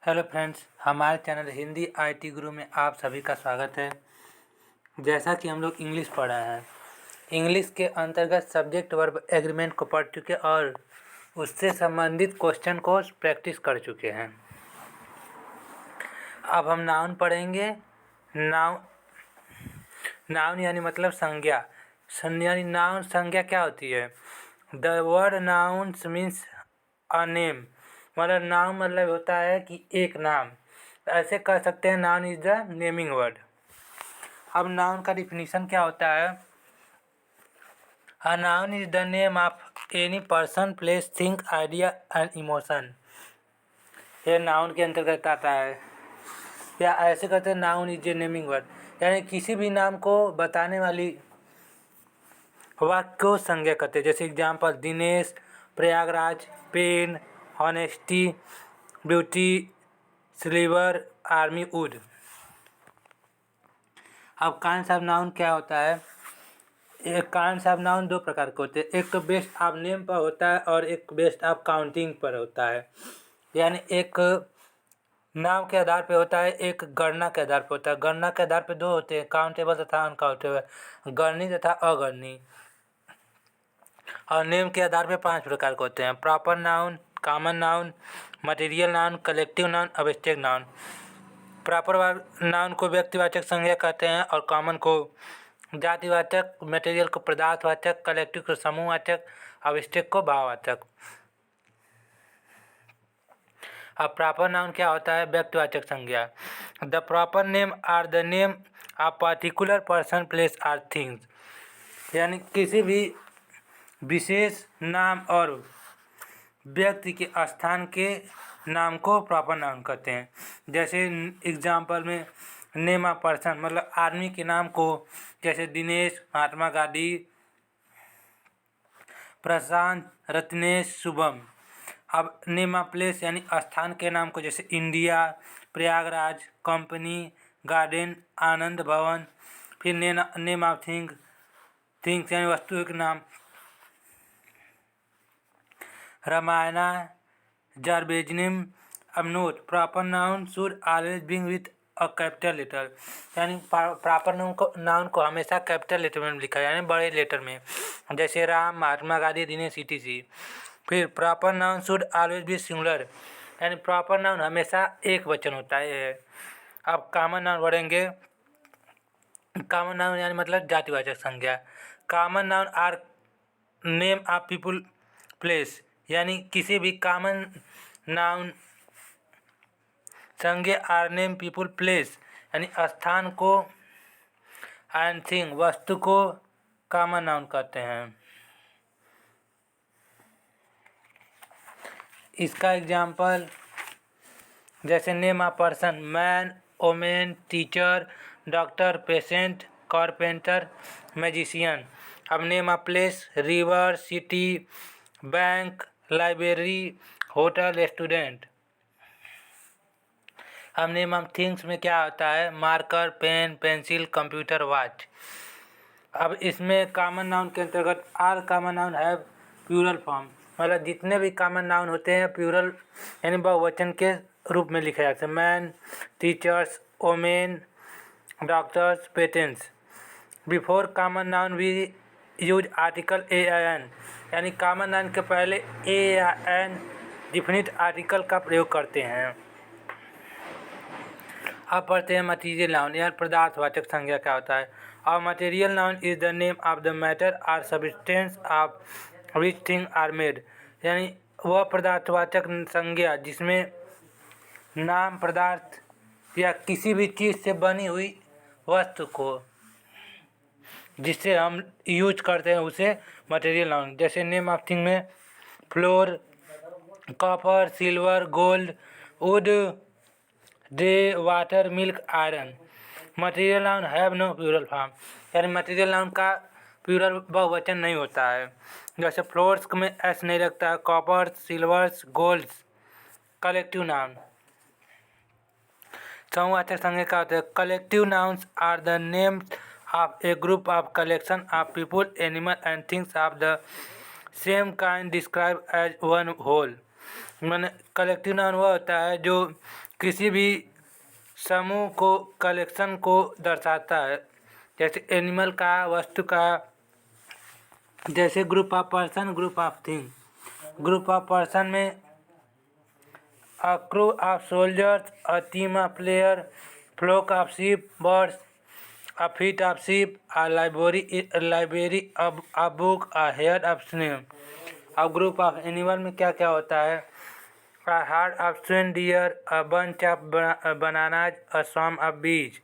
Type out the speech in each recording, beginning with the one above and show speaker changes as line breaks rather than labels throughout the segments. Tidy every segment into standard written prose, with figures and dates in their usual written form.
Hello friends, हमारे channel Hindi IT गुरु में आप सभी का स्वागत है। जैसा कि हम लोग इंग्लिश पढ़ रहे हैं, इंग्लिश के अंतर्गत सब्जेक्ट वर्ब एग्रीमेंट को पढ़ चुके और उससे संबंधित क्वेश्चन को प्रैक्टिस कर चुके हैं। अब हम नाउन पढ़ेंगे। नाउन यानी मतलब संज्ञा। यानी नाउन संज्ञा क्या होती है? The word nouns means a name. मतलब नाउन मतलब होता है कि एक नाम। ऐसे कह सकते हैं noun is the naming word. अब नाउन का डिफिनीशन क्या होता है? A noun is the name of any person, place, thing, idea and emotion. यह नाउन के अंतर्गत आता है। या ऐसे कहते हैं noun is a naming word, यानी किसी भी नाम को बताने वाली वाक्य को संज्ञा कहते हैं। जैसे example Dinesh, Prayagraj, pen, honesty, beauty, silver, army, wood. अब काइंड्स ऑफ नाउन क्या होता है? एक काइंड्स ऑफ नाउन दो प्रकार के होते हैं। एक तो बेस्ड ऑफ नेम पर होता है और एक बेस्ड ऑफ काउंटिंग पर होता है। यानी एक नाम के आधार पे होता है, एक गणना के आधार पे होता है। गणना के आधार पे दो होते हैं, काउंटेबल तथा अनकाउंटेबल, गणनी तथा अगणनी। और नेम के आधार पे 5 प्रकार के होते हैं: proper noun, common noun, material noun, collective noun, abstract noun. Proper noun को व्यक्तिवाचक संज्ञा कहते हैं और कॉमन को जातिवाचक, मटेरियल को पदार्थवाचक, कलेक्टिव को समूहवाचक, एब्स्ट्रैक्ट को भाववाचक। अब प्रॉपर नाउन क्या होता है? व्यक्तिवाचक संज्ञा। The proper name are the name of particular person, place or things. यानी किसी भी विशेष नाम और व्यक्ति के स्थान के नाम को प्रॉपर नाउन कहते हैं। जैसे एग्जाम्पल में नेम ऑफ पर्सन मतलब आदमी के नाम को, जैसे दिनेश, महात्मा गांधी, प्रशांत, रत्नेश, शुभम। अब नेम ऑफ प्लेस यानी स्थान के नाम को, जैसे इंडिया, प्रयागराज, कंपनी, गार्डन, आनंद भवन। फिर नेम ऑफ थिंग्स यानी वस्तुओं के नाम, रामायणा, जार्बेजनिम। अब note, proper noun should always begin with a capital letter. यानी प्रॉपर नाउन को हमेशा कैपिटल लेटर में लिखा है, यानी बड़े लेटर में, जैसे राम, महात्मा गांधी, दिनेश, etc। फिर proper noun should always be singular, यानी प्रॉपर नाउन हमेशा एक वचन होता है। अब कॉमन नाउन पढ़ेंगे। कॉमन नाउन यानी मतलब जातिवाचक संज्ञा। Common noun are name of people, place. यानी किसी भी कॉमन नाउन संज्ञा आर नेम, पीपुल, प्लेस यानी स्थान को, एंड थिंग वस्तु को कॉमन नाउन कहते हैं। इसका एग्जाम्पल जैसे name of person man, women, teacher, doctor, patient, carpenter, magician. अब name of place river, city, bank, library, hotel, student. अब नेम ऑफ थिंग्स में क्या होता है? Marker, pen, pencil, computer, watch. अब इसमें कॉमन नाउन के अंतर्गत ऑल कॉमन नाउन है प्लूरल फॉर्म। मतलब जितने भी कॉमन नाउन होते हैं प्लूरल यानी बहुवचन के रूप में लिखे जाते हैं। Man, teachers, women, doctors, patients. Before common noun we use article a या एन, यानी कॉमन नाउन के पहले ए या एन डिफिनिट आर्टिकल का प्रयोग करते हैं। अब पढ़ते हैं मटीरियल नाउन यानी पदार्थवाचक संज्ञा क्या होता है। और material noun is the name of the matter or substance of which thing are made. यानी वह पदार्थवाचक संज्ञा जिसमें नाम पदार्थ या किसी भी चीज़ से बनी हुई वस्तु को जिससे हम यूज करते हैं उसे मटेरियल नाउन। जैसे नेम ऑफ थिंग में flour, copper, silver, gold, wood, day, water, milk, iron. Material noun have no plural form, यानी मटेरियल नाउन का प्लूरल बहुवचन नहीं होता है। जैसे फ्लोर्स में एस नहीं लगता है, copper, silvers, golds. Collective noun समूहवाचक संज्ञा क्या होता है? Collective nouns are the names of a group of collection of people, animal and things of the same kind describe as one whole. मैंने कलेक्टिव नाउन वह होता है जो किसी भी समूह को कलेक्शन को दर्शाता है, जैसे एनिमल का, वस्तु का, जैसे group of person, group of thing. Group of person में a crew of soldiers, a team of players, flock of sheep, birds, a fleet of sheep, a library, a book, a herd of snake। अब group of animal में क्या क्या होता है? A herd of swine deer, a bunch of bananas, a swarm of bees।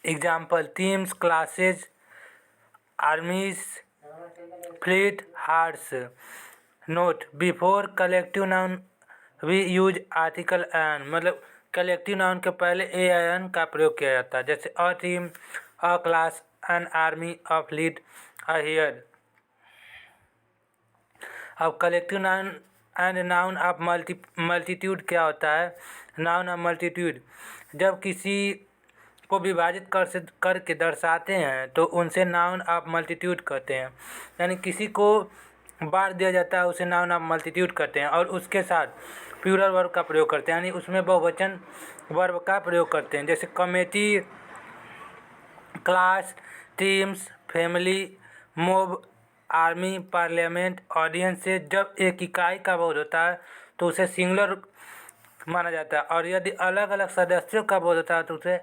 Example: teams, classes, armies, fleet, herds। Note: before collective noun we use article an, मतलब collective noun के पहले A N का प्रयोग किया जाता है, जैसे a team, a class, an army, a fleet, a herd. अब collective noun and noun of multitude क्या होता है? नाउन ऑफ मल्टीट्यूड जब किसी को विभाजित करके दर्शाते हैं तो उनसे नाउन ऑफ मल्टीट्यूड कहते हैं। यानी किसी को बांट दिया जाता है उसे नाउन ऑफ मल्टीट्यूड कहते हैं, और उसके साथ प्लूरल वर्ब का प्रयोग करते हैं, यानी उसमें बहुवचन वर्ब का प्रयोग करते हैं, जैसे committee, class, teams, family, mob, army, parliament, audience. से जब एक इकाई का बोध होता है तो उसे सिंगुलर माना जाता है, और यदि अलग अलग सदस्यों का बोध होता है तो उसे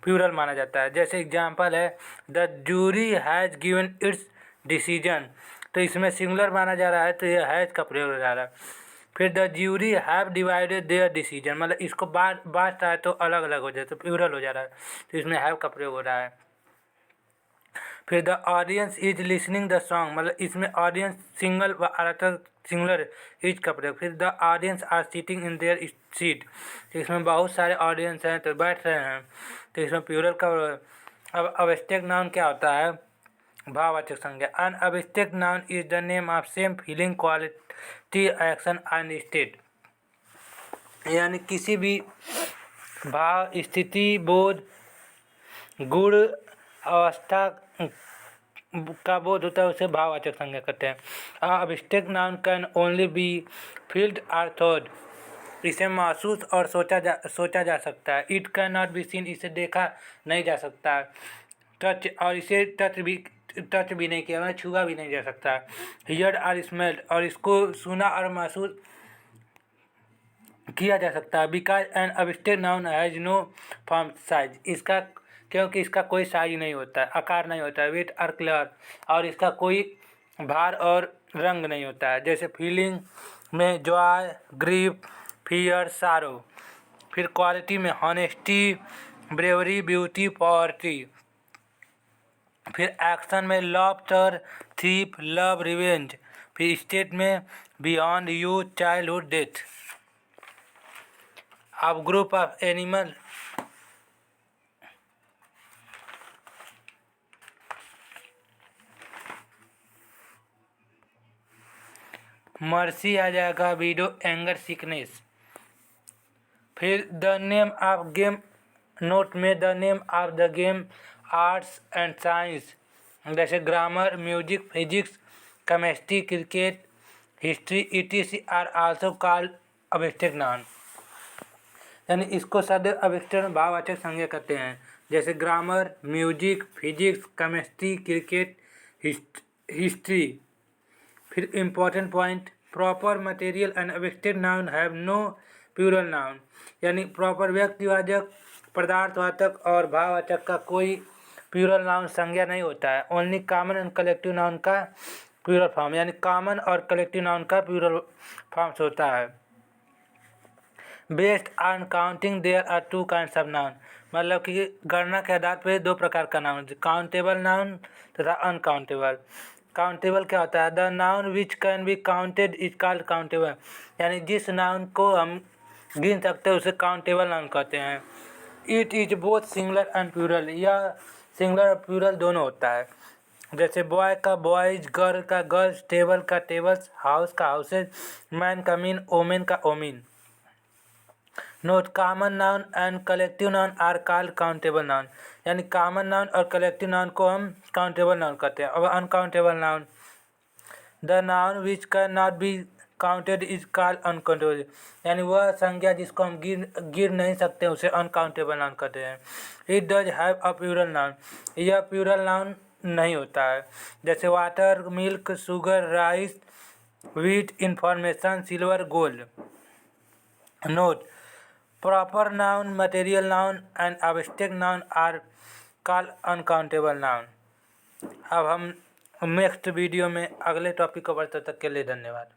प्लूरल माना जाता है। जैसे एग्जांपल है the jury has given its decision, तो इसमें सिंगुलर माना जा रहा है तो यह हैज़ का प्रयोग हो जा रहा है। फिर the jury have divided there decision, मतलब इसको बांट रहा है तो अलग अलग हो जाए तो प्लूरल हो जा रहा है, तो इसमें हैव का प्रयोग हो रहा है। फिर the audience is listening the song, मतलब इसमें ऑडियंस सिंगल व सिंगुलर इज का प्रयोग। फिर the audience are sitting in their seat, तो इसमें बहुत सारे ऑडियंस हैं तो बैठ रहे हैं, तो इसमें प्लूरल का। अब अब्स्ट्रैक्ट नाउन क्या होता है? भाववाचक संज्ञा। An abstract noun is the name of same feeling, quality, action and state, यानी किसी भी भाव, स्थिति, बोध, गुण, अवस्था का बोध होता है उसे भाववाचक संज्ञा कहते हैं। Abstract noun can only be field और थॉट, इसे महसूस और सोचा जा सकता है। It can not be seen, इसे देखा नहीं जा सकता। टच, और इसे टच भी नहीं किया, छुआ भी नहीं जा सकता। हियर्ड और स्मेल्ड, और इसको सुना और महसूस किया जा सकता है। Because an abstract noun has no form size, इसका क्योंकि इसका कोई साइज नहीं होता है, आकार नहीं होता है। वेट और कलर, और इसका कोई भार और रंग नहीं होता है। जैसे फीलिंग में जॉय, ग्रीफ, फियर, सारो। फिर क्वालिटी में हॉनेस्टी, ब्रेवरी, ब्यूटी, पॉवर्टी। फिर एक्शन में लॉफ्टर, थीप, लव, रिवेंज। फिर स्टेट में बियॉन्ड, यूथ, चाइल्डहुड, डेथ। अब ग्रुप ऑफ एनिमल। मर्सी आ जाएगा, विडो, एंगर, सिकनेस। फिर the name of game, note में the name of the game, arts and science, जैसे grammar, music, physics, chemistry, cricket, history, etc are also called abstract noun, यानी इसको सदैव abstract भाववाचक संज्ञा कहते हैं। जैसे grammar, music, physics, chemistry, cricket, history. फिर important point, proper material and abstract noun have no plural noun, यानी प्रॉपर व्यक्तिवाचक, पदार्थवाचक और भाववाचक का कोई प्लूरल नाउन संज्ञा नहीं होता है। Only common and collective noun का प्लूरल फॉर्म, यानी कॉमन और कलेक्टिव नाउन का प्लूरल फॉर्म्स होता है। Based on counting there are two kinds of noun, मतलब कि गणना के आधार पर दो प्रकार का नाउन, काउंटेबल नाउन तथा अनकाउंटेबल। काउंटेबल क्या होता है? The noun which can be counted is called countable, यानी जिस नाउन को हम गिन सकते हैं उसे काउंटेबल नाउन कहते हैं। It is both singular and plural, यह सिंगुलर और प्लूरल दोनों होता है। जैसे बॉय का बॉयज, गर्ल का गर्ल्स, टेबल का टेबल्स, हाउस का हाउसेज, मैन का मीन, ओमेन का women. Note, common noun and collective noun are called countable noun, यानी कॉमन नाउन और कलेक्टिव नाउन को हम काउंटेबल नाउन कहते हैं। अब uncountable noun, the noun which can not be counted is called uncountable, यानी वह संज्ञा जिसको हम गिर नहीं सकते उसे अनकाउंटेबल नाउन कहते हैं। It does have a plural noun, यह प्लूरल नाउन नहीं होता है। जैसे water, milk, sugar, rice, wheat, information, silver, gold. Note: proper noun, material noun and abstract noun are called uncountable noun. अब हम नेक्स्ट वीडियो में अगले टॉपिक को बढ़ते, तक के लिए धन्यवाद।